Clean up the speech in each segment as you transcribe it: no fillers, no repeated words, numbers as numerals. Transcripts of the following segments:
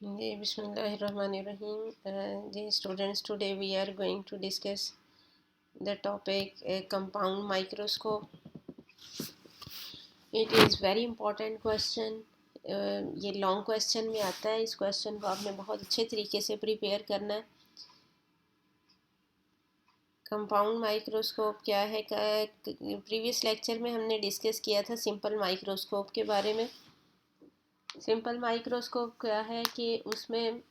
जी बिस्मिल्लाहिर्रहमानिर्रहीम। जी students, today we are going to discuss the topic compound microscope. It is very important question. ये long question में आता है. इस क्वेश्चन को आपने बहुत अच्छे तरीके से प्रिपेयर करना है. कंपाउंड माइक्रोस्कोप क्या है? प्रीवियस लेक्चर में हमने डिस्कस किया था सिंपल माइक्रोस्कोप के बारे में. सिंपल माइक्रोस्कोप क्या है कि उसमें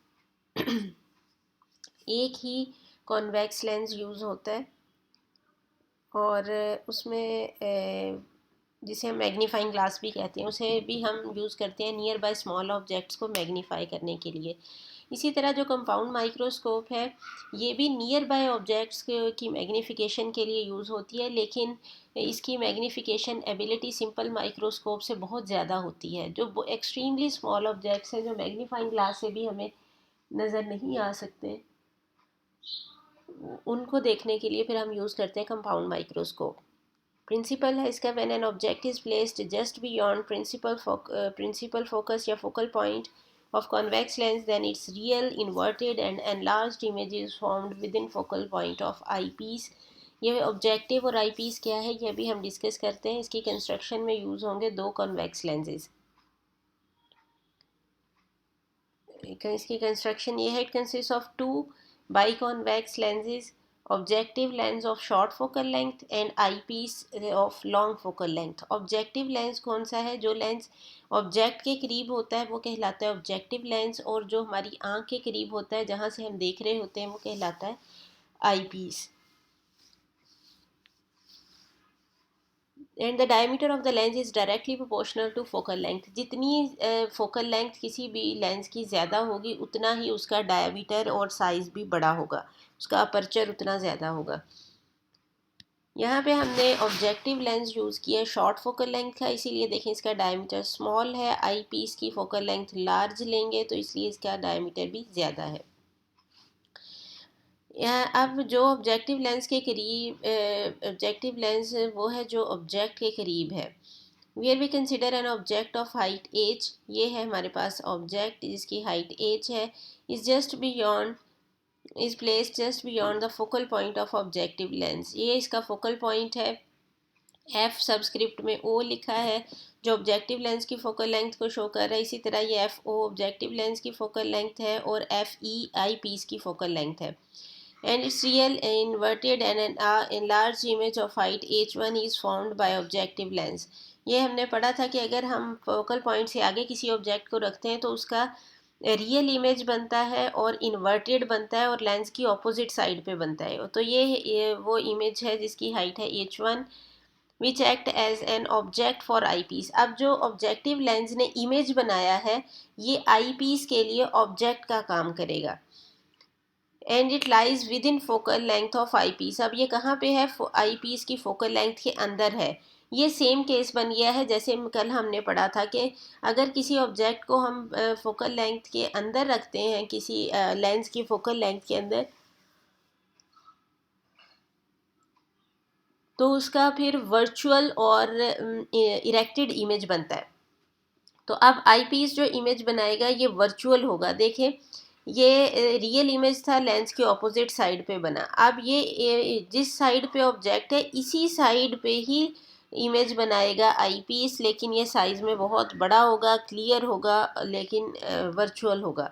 एक ही कॉन्वेक्स लेंस यूज़ होता है और उसमें जिसे हम मैग्नीफाइंग ग्लास भी कहते हैं उसे भी हम यूज़ करते हैं नियर बाय स्मॉल ऑब्जेक्ट्स को मैग्नीफाई करने के लिए. इसी तरह जो कंपाउंड माइक्रोस्कोप है ये भी नियर बाय ऑब्जेक्ट्स की मैग्नीफिकेशन के लिए यूज़ होती है, लेकिन इसकी मैग्नीफिकेशन एबिलिटी सिंपल माइक्रोस्कोप से बहुत ज़्यादा होती है. जो एक्सट्रीमली स्मॉल ऑब्जेक्ट्स हैं जो मैग्नीफाइंग ग्लास से भी हमें नज़र नहीं आ सकते, उनको देखने के लिए फिर हम यूज़ करते हैं कंपाउंड माइक्रोस्कोप. प्रिंसिपल है इसका, when an object is placed just beyond principle focus या focal point of convex lens, then its real inverted and enlarged image is formed within focal point of eyepiece. ये objective और eyepiece क्या है ये भी हम डिस्कस करते हैं. इसकी कंस्ट्रक्शन में यूज़ होंगे दो कॉन्वेक्स लेंसेज. इसकी कंस्ट्रक्शन ये है, it consist of two biconvex lenses, objective lens of short focal length and eye piece of long focal length. Objective lens कौन सा है? जो लेंस ऑब्जेक्ट के करीब होता है वो कहलाता है ऑब्जेक्टिव लेंस, और जो हमारी आंख के करीब होता है जहाँ से हम देख रहे होते हैं वो कहलाता है आई piece. And the diameter of the lens is directly proportional to focal length. जितनी फोकल लेंथ किसी भी लेंस की ज़्यादा होगी उतना ही उसका डायमीटर और साइज़ भी बड़ा होगा, उसका अपर्चर उतना ज़्यादा होगा. यहाँ पे हमने ऑब्जेक्टिव लेंस यूज़ किया है शॉर्ट फोकल लेंथ का, इसीलिए देखें इसका डायमीटर स्मॉल है. आई पीस की फोकल लेंथ लार्ज लेंगे तो इसलिए इसका डायमीटर भी ज़्यादा है. यहाँ अब जो ऑब्जेक्टिव लेंस के करीब ऑब्जेक्टिव लेंस वो है जो ऑब्जेक्ट के करीब है. Where we consider an object of height H. ये है हमारे पास ऑब्जेक्ट जिसकी हाइट एच है. Is just beyond is placed just beyond the focal point of objective lens. ये इसका फोकल पॉइंट है. एफ सबस्क्रिप्ट में ओ लिखा है जो ऑब्जेक्टिव लेंस की फोकल लेंथ को शो कर रहा है. इसी तरह ये एफ ओ ऑब्जेक्टिव लेंस की फोकल लेंथ है और एफ ई आई पीस की फोकल लेंथ है. And its real inverted and an enlarged image of height h1 is formed by objective lens. ये हमने पढ़ा था कि अगर हम फोकल पॉइंट से आगे किसी ऑब्जेक्ट को रखते हैं तो उसका रियल इमेज बनता है और इन्वर्टेड बनता है और लेंस की ऑपोजिट साइड पे बनता है. तो ये वो इमेज है जिसकी हाइट है h1 which act as an object for eyepiece. अब जो ऑब्जेक्टिव लेंस ने इमेज बनाया है ये आई पीस के लिए ऑब्जेक्ट का काम करेगा. And it lies within focal length of eyepiece. अब ये कहाँ पे है? आई पीस की फोकल लेंथ के अंदर है. ये सेम केस बन गया है जैसे कल हमने पढ़ा था कि अगर किसी ऑब्जेक्ट को हम फोकल लेंथ के अंदर रखते हैं, किसी लेंस की फोकल लेंथ के अंदर, तो उसका फिर वर्चुअल और इरेक्टेड इमेज बनता है. तो अब आई पीस जो इमेज बनाएगा ये वर्चुअल होगा. देखें ये रियल इमेज था लेंस के ऑपोजिट साइड पे बना. अब ये जिस साइड पे ऑब्जेक्ट है इसी साइड पे ही इमेज बनाएगा आई पीस, लेकिन ये साइज़ में बहुत बड़ा होगा, क्लियर होगा, लेकिन वर्चुअल होगा.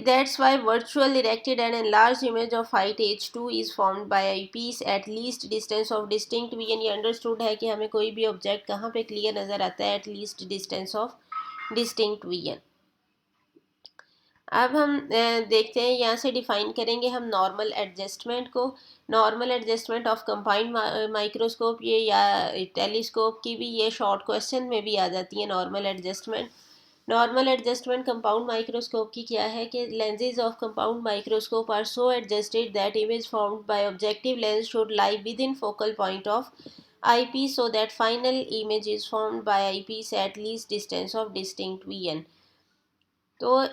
That's why virtual erected and enlarged image of height h2 is formed by eyepiece at least distance of distinct vision. ये अंडरस्टूड है कि हमें कोई भी ऑब्जेक्ट कहाँ पे क्लियर नज़र आता है? At least distance of distinct vision. अब हम देखते हैं, यहाँ से डिफाइन करेंगे हम नॉर्मल एडजस्टमेंट को. Normal adjustment of compound microscope ये या टेलीस्कोप की भी ये शॉर्ट क्वेश्चन में भी आ जाती है normal adjustment. Normal adjustment compound microscope की क्या है कि lenses of compound microscope are so adjusted that image formed by objective lens should lie within focal point of eyepiece so that final image is formed by eyepiece at least distance of distinct vision. तो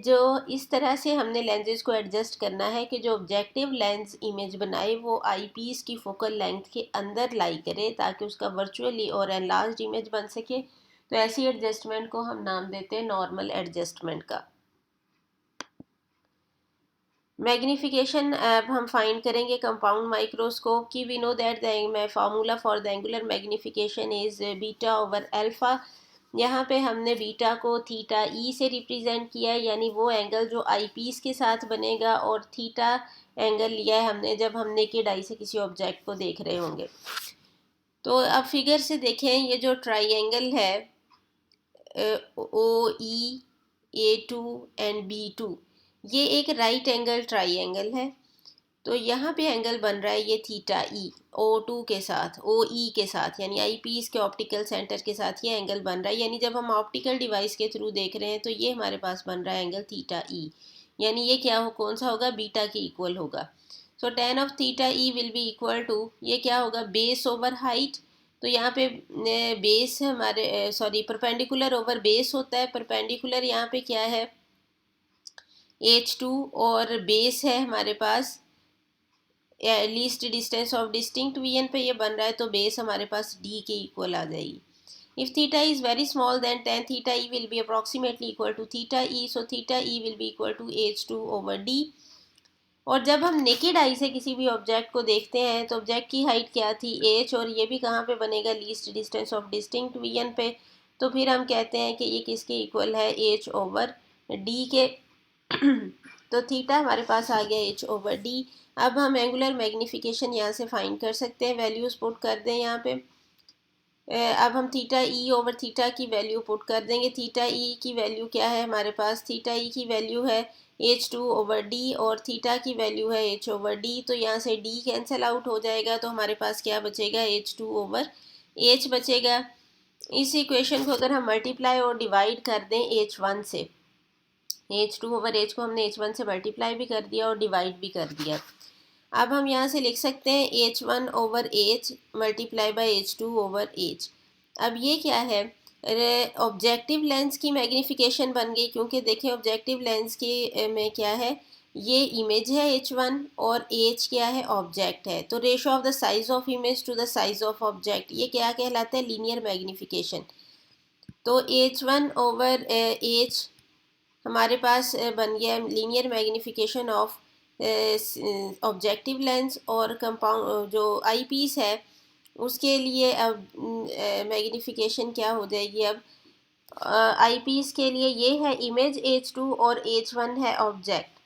जो इस तरह से हमने lenses को adjust करना है कि जो ऑब्जेक्टिव लेंस इमेज बनाए वो आई पीस की फोकल लेंथ के अंदर लाई करे ताकि उसका वर्चुअली और एनलार्ज इमेज बन सके. तो ऐसी एडजस्टमेंट को हम नाम देते हैं नॉर्मल एडजस्टमेंट का। मैग्निफिकेशन अब हम फाइंड करेंगे कंपाउंड माइक्रोस्कोप की। We know that the formula for the angular magnification is beta over alpha. यहाँ पे हमने बीटा को थीटा ई से रिप्रेजेंट किया है, यानी वो एंगल जो आई पीस के साथ बनेगा, और थीटा एंगल लिया है हमने जब हम नेकेड आई से किसी ऑब्जेक्ट को देख रहे होंगे। तो अब फिगर से देखें, ये जो ट्राइंगल है ओ ई A2 एंड B2, ये एक राइट एंगल ट्राइंगल है। तो यहाँ पे एंगल बन रहा है ये थीटा ई O2 के साथ, OE के साथ, यानी आई पीस के ऑप्टिकल सेंटर के साथ ये एंगल बन रहा है। यानी जब हम ऑप्टिकल डिवाइस के थ्रू देख रहे हैं तो ये हमारे पास बन रहा है एंगल थीटा ई, यानी ये क्या हो, कौन सा होगा, बीटा के इक्वल होगा। So tan of theta E will be equal to, ये क्या होगा, बेस ओवर हाइट। तो यहाँ पे बेस हमारे परपेंडिकुलर ओवर बेस होता है। परपेंडिकुलर यहाँ पे क्या है, H2, और बेस है हमारे पास least distance of distinct VN पे ये बन रहा है, तो बेस हमारे पास D के इक्वल आ जाएगी। If theta is very small then tan theta E will be approximately equal to theta E, so theta E will be equal to H2 over D। और जब हम नेकेड आई से किसी भी ऑब्जेक्ट को देखते हैं तो ऑब्जेक्ट की हाइट क्या थी, H, और ये भी कहाँ पे बनेगा, least distance of distinct VN पे। तो फिर हम कहते हैं कि ये किसके इक्वल है, H ओवर D के। तो थीटा हमारे पास आ गया H ओवर D। अब हम एंगुलर मैग्नीफिकेशन यहाँ से फाइंड कर सकते हैं, वैल्यूज पुट कर दें यहाँ पे। अब हम थीटा ई ओवर थीटा की वैल्यू पुट कर देंगे। थीटा ई की वैल्यू क्या है हमारे पास, थीटा ई की वैल्यू है H2 ओवर D, और थीटा की वैल्यू है H ओवर D। तो यहाँ से D कैंसिल आउट हो जाएगा, तो हमारे पास क्या बचेगा, H2 ओवर H बचेगा। इस इक्वेशन को अगर हम मल्टीप्लाई और डिवाइड कर दें H1 से, H2 ओवर H को हमने H1 से मल्टीप्लाई भी कर दिया और डिवाइड भी कर दिया। अब हम यहाँ से लिख सकते हैं H1 over H multiply by H2 over H। अब ये क्या है, ऑब्जेक्टिव लेंस की मैग्नीफिकेशन बन गई, क्योंकि देखें ऑब्जेक्टिव लेंस के में क्या है, ये इमेज है H1 और H क्या है, ऑब्जेक्ट है। तो ratio of the size of image to the size of object, ये क्या कहलाता है, लीनियर मैग्नीफिकेशन। तो H1 ओवर H हमारे पास बन गया linear magnification of objective lens, और कंपाउंड जो आई पीस है उसके लिए अब मैग्नीफिकेशन क्या हो जाएगी, अब आई पीस के लिए ये है इमेज H2 और H1 है ऑब्जेक्ट।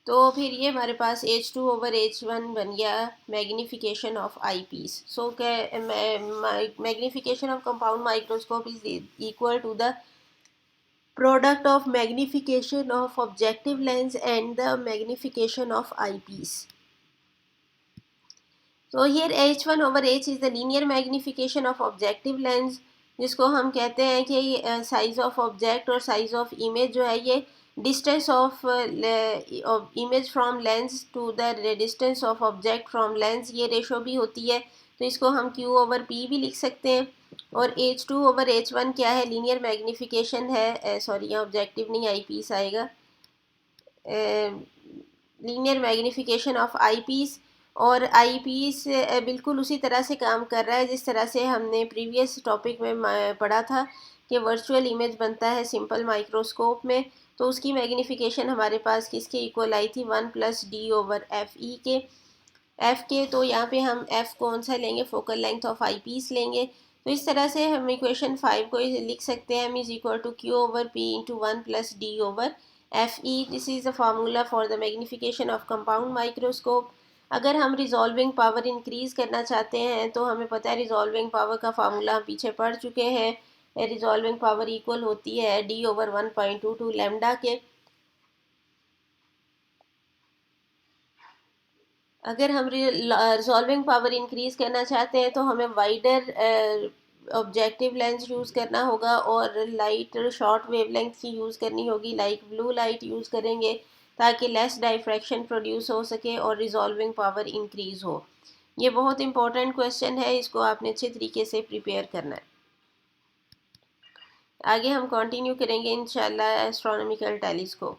तो फिर ये हमारे पास H2 ओवर H1 बन गया magnification of eyepiece. So magnification of compound microscope is equal to the product of magnification of objective lens and the magnification of eyepiece. So here H1 over H is the linear magnification of objective lens, जिसको हम कहते हैं कि size of object और size of image जो है ये distance of image from lens to the distance of object from lens, ये रेशो भी होती है। तो इसको हम Q ओवर P भी लिख सकते हैं। और H2 ओवर H1 क्या है, लीनियर मैग्नीफिकेशन है, सॉरी यहाँ ऑब्जेक्टिव नहीं आई पीस आएगा, linear magnification of eyepiece. और आई पीस बिल्कुल उसी तरह से काम कर रहा है जिस तरह से हमने प्रीवियस टॉपिक में पढ़ा था कि वर्चुअल इमेज बनता है सिंपल माइक्रोस्कोप में। तो उसकी मैग्नीफिकेशन हमारे पास किसके इक्वल आई थी, 1 + D ओवर FE के, एफ के। तो यहाँ पे हम एफ कौन सा लेंगे, focal length of eyepiece लेंगे। तो इस तरह से हम इक्वेशन 5 को लिख सकते हैं, m is equal to Q over P into 1 + D over FE। This is the formula for the magnification of compound microscope. अगर हम रिजॉल्विंग पावर इंक्रीज करना चाहते हैं तो हमें पता है रिजॉल्विंग पावर का फार्मूला हम पीछे पढ़ चुके हैं। रिजॉल्विंग पावर इक्वल होती है D ओवर 1.22 लैम्डा के। अगर हम रिजॉल्विंग पावर इंक्रीज करना चाहते हैं तो हमें वाइडर ऑब्जेक्टिव लेंस यूज़ करना होगा और लाइट शॉर्ट वेवलेंथ की यूज़ करनी होगी, लाइक ब्लू लाइट यूज़ करेंगे ताकि लेस डाइफ्रैक्शन प्रोड्यूस हो सके और रिजॉल्विंग पावर इंक्रीज़ हो। ये बहुत इंपॉर्टेंट क्वेश्चन है, इसको आपने अच्छे तरीके से प्रिपेयर करना है। आगे हम कंटिन्यू करेंगे इंशाल्लाह एस्ट्रोनॉमिकल टेलीस्कोप।